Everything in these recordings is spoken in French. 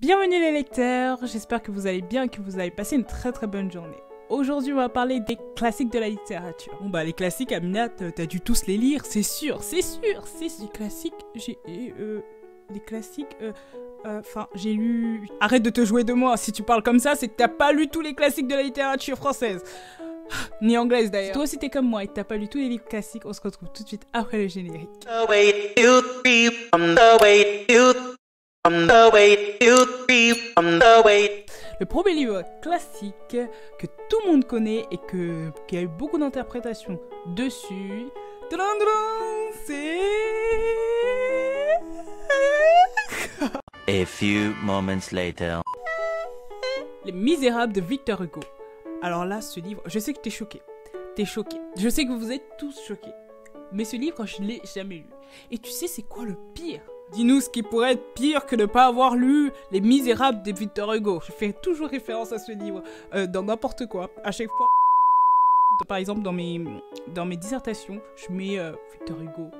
Bienvenue les lecteurs, j'espère que vous allez bien et que vous avez passé une très bonne journée. Aujourd'hui on va parler des classiques de la littérature. Bon bah les classiques Amina, t'as dû tous les lire, c'est sûr. Les classiques, j'ai lu... Arrête de te jouer de moi, si tu parles comme ça c'est que t'as pas lu tous les classiques de la littérature française. Ni anglaise d'ailleurs. Toi aussi t'es comme moi et que t'as pas lu tous les livres classiques, on se retrouve tout de suite après le générique. Le premier livre classique que tout le monde connaît et qui a eu beaucoup d'interprétations dessus, c'est... A few moments later. Les Misérables de Victor Hugo. Alors là, ce livre, je sais que t'es choqué. Je sais que vous êtes tous choqués. Mais ce livre, je l'ai jamais lu. Et tu sais, c'est quoi le pire ? Dis-nous ce qui pourrait être pire que de ne pas avoir lu Les Misérables de Victor Hugo. Je fais toujours référence à ce livre, dans n'importe quoi. À chaque fois, par exemple, dans mes dissertations, je mets Victor Hugo,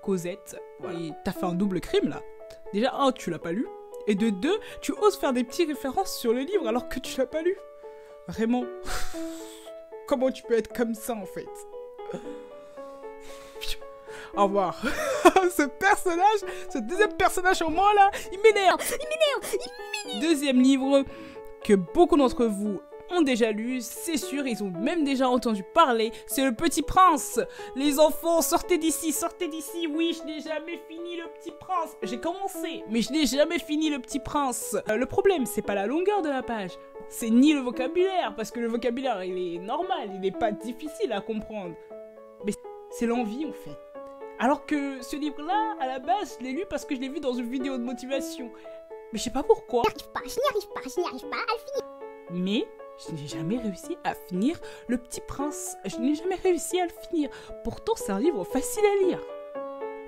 Cosette. Voilà. Et t'as fait un double crime, là. Déjà, un, tu l'as pas lu. Et de deux, tu oses faire des petites références sur le livre alors que tu l'as pas lu. Vraiment. Comment tu peux être comme ça, en fait ? Au revoir. Ce deuxième personnage en moi là, il m'énerve. Deuxième livre que beaucoup d'entre vous ont déjà lu, c'est sûr, ils ont même déjà entendu parler, c'est Le Petit Prince. Les enfants, sortez d'ici. Oui, je n'ai jamais fini Le Petit Prince. J'ai commencé, mais je n'ai jamais fini Le Petit Prince. Le problème, c'est pas la longueur de la page, c'est ni le vocabulaire, parce que le vocabulaire, il est normal, il n'est pas difficile à comprendre. Mais c'est l'envie, en fait. Alors que ce livre-là, à la base, je l'ai lu parce que je l'ai vu dans une vidéo de motivation. Mais je sais pas pourquoi. Je n'y arrive pas à le finir. Mais je n'ai jamais réussi à finir Le Petit Prince. Je n'ai jamais réussi à le finir. Pourtant, c'est un livre facile à lire.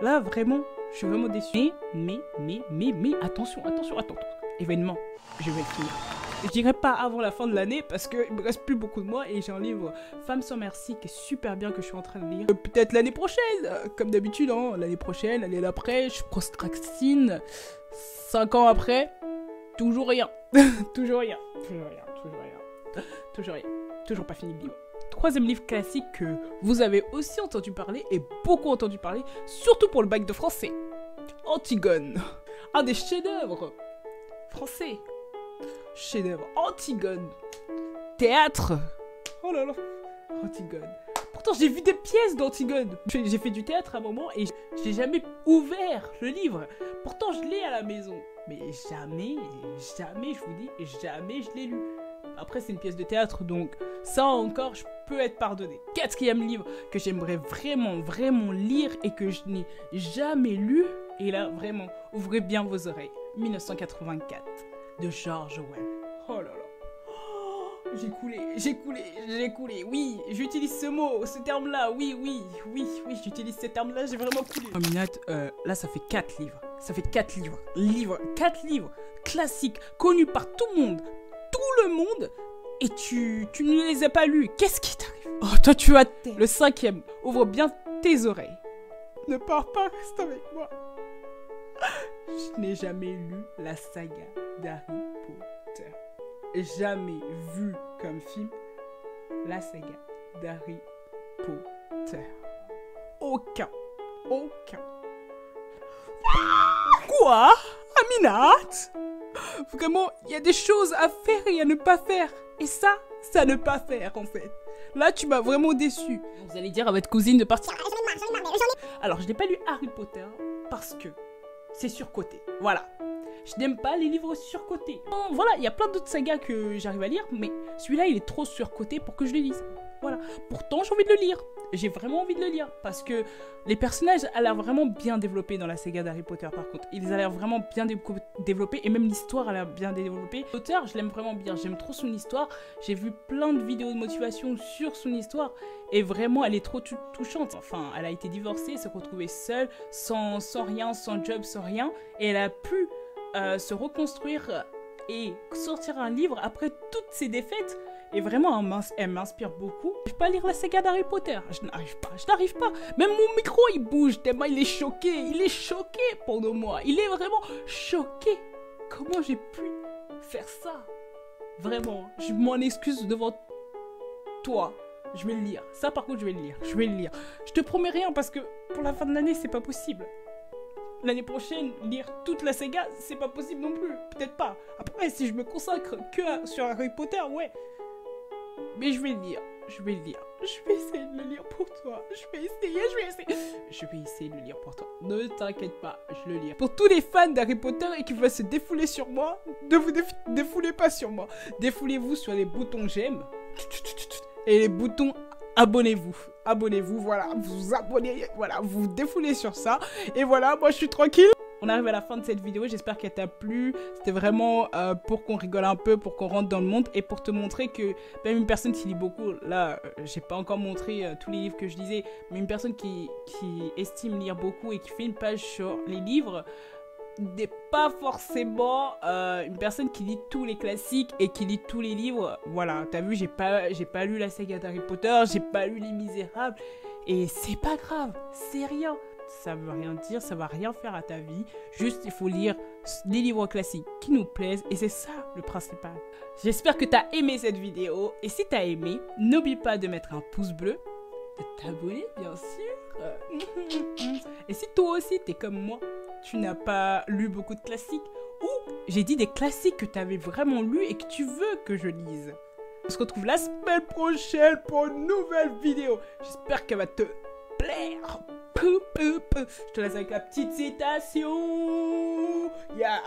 Là, vraiment, je suis vraiment déçu. Mais, attention. Événement, je vais le finir. Je dirais pas avant la fin de l'année parce qu'il me reste plus beaucoup de mois et j'ai un livre Femme sans merci qui est super bien que je suis en train de lire. Peut-être l'année prochaine, comme d'habitude, hein, l'année prochaine, l'année d'après, je procrastine. 5 ans après, toujours rien. Toujours pas fini le livre. Troisième livre classique que vous avez aussi entendu parler et beaucoup entendu parler, surtout pour le bac de français. Antigone. Un des chefs-d'œuvre français. Chef-d'œuvre. Antigone. Théâtre. Oh là là. Antigone. Pourtant, j'ai vu des pièces d'Antigone. J'ai fait du théâtre à un moment et j'ai jamais ouvert le livre. Pourtant, je l'ai à la maison. Mais jamais, je vous dis, jamais je l'ai lu. Après, c'est une pièce de théâtre, donc ça encore, je peux être pardonné. Quatrième livre que j'aimerais vraiment lire et que je n'ai jamais lu. Et là, vraiment, ouvrez bien vos oreilles. 1984. De George Orwell. Oh là là. Oh, j'ai coulé. Oui, j'utilise ce mot, ce terme-là. Oui, j'utilise ce terme-là, j'ai vraiment coulé. Oh, Minette, là, ça fait 4 livres. 4 livres classiques, connus par tout le monde. Et tu ne les as pas lus. Qu'est-ce qui t'arrive? Oh, toi, tu as le 5e. Ouvre bien tes oreilles. Ne pars pas, reste avec moi. Je n'ai jamais lu la saga d'Harry Potter. Jamais vu comme film la saga d'Harry Potter. Aucun. Quoi? Aminat? Vraiment, il y a des choses à faire et à ne pas faire. Et ça ne pas faire en fait. Là, tu m'as vraiment déçu. Vous allez dire à votre cousine de partir. Alors, je n'ai pas lu Harry Potter parce que c'est surcoté. Voilà. Je n'aime pas les livres surcotés. Bon, voilà, il y a plein d'autres sagas que j'arrive à lire, mais celui-là, il est trop surcoté pour que je le lise. Voilà. Pourtant, j'ai envie de le lire. J'ai vraiment envie de le lire parce que les personnages ont l'air vraiment bien développés dans la saga d'Harry Potter. Par contre, ils ont l'air vraiment bien développés et même l'histoire a l'air bien développée. L'auteur, je l'aime vraiment bien. J'aime trop son histoire. J'ai vu plein de vidéos de motivation sur son histoire et vraiment, elle est trop touchante. Enfin, elle a été divorcée, s'est retrouvée seule, sans rien, sans job, sans rien, et elle a pu se reconstruire et sortir un livre après toutes ses défaites. Et vraiment, elle m'inspire beaucoup. Je peux pas lire la saga d'Harry Potter. Je n'arrive pas. Même mon micro, il bouge tellement il est choqué. Il est choqué pendant moi. Il est vraiment choqué. comment j'ai pu faire ça? Vraiment, je m'en excuse devant toi. Je vais le lire. Ça, par contre, je vais le lire. Je vais le lire. Je te promets rien parce que pour la fin de l'année, c'est pas possible. L'année prochaine, lire toute la saga, c'est pas possible non plus. Peut-être pas. Après, si je me consacre que sur Harry Potter, ouais. Mais je vais le lire. Je vais le lire. Je vais essayer de le lire pour toi. Je vais essayer. Je vais essayer de le lire pour toi. Ne t'inquiète pas, je le lis. Pour tous les fans d'Harry Potter et qui veulent se défouler sur moi, ne vous défoulez pas sur moi. Défoulez-vous sur les boutons j'aime et les boutons abonnez-vous. Abonnez-vous, voilà. Vous abonnez, voilà. Vous défoulez sur ça. Et voilà, moi je suis tranquille. On arrive à la fin de cette vidéo, j'espère qu'elle t'a plu. C'était vraiment pour qu'on rigole un peu, pour qu'on rentre dans le monde et pour te montrer que même une personne qui lit beaucoup, là, j'ai pas encore montré tous les livres que je lisais, mais une personne qui estime lire beaucoup et qui fait une page sur les livres n'est pas forcément une personne qui lit tous les classiques et qui lit tous les livres. Voilà, t'as vu, j'ai pas lu la saga d'Harry Potter, j'ai pas lu Les Misérables et c'est pas grave, c'est rien. Ça veut rien dire, ça va rien faire à ta vie. Juste, il faut lire les livres classiques qui nous plaisent et c'est ça le principal. J'espère que t'as aimé cette vidéo et si t'as aimé, n'oublie pas de mettre un pouce bleu, de t'abonner bien sûr. Et si toi aussi t'es comme moi, tu n'as pas lu beaucoup de classiques ou j'ai dit des classiques que t'avais vraiment lus et que tu veux que je lise. On se retrouve la semaine prochaine pour une nouvelle vidéo. J'espère qu'elle va te plaire. Je te laisse avec la petite citation. Yeah.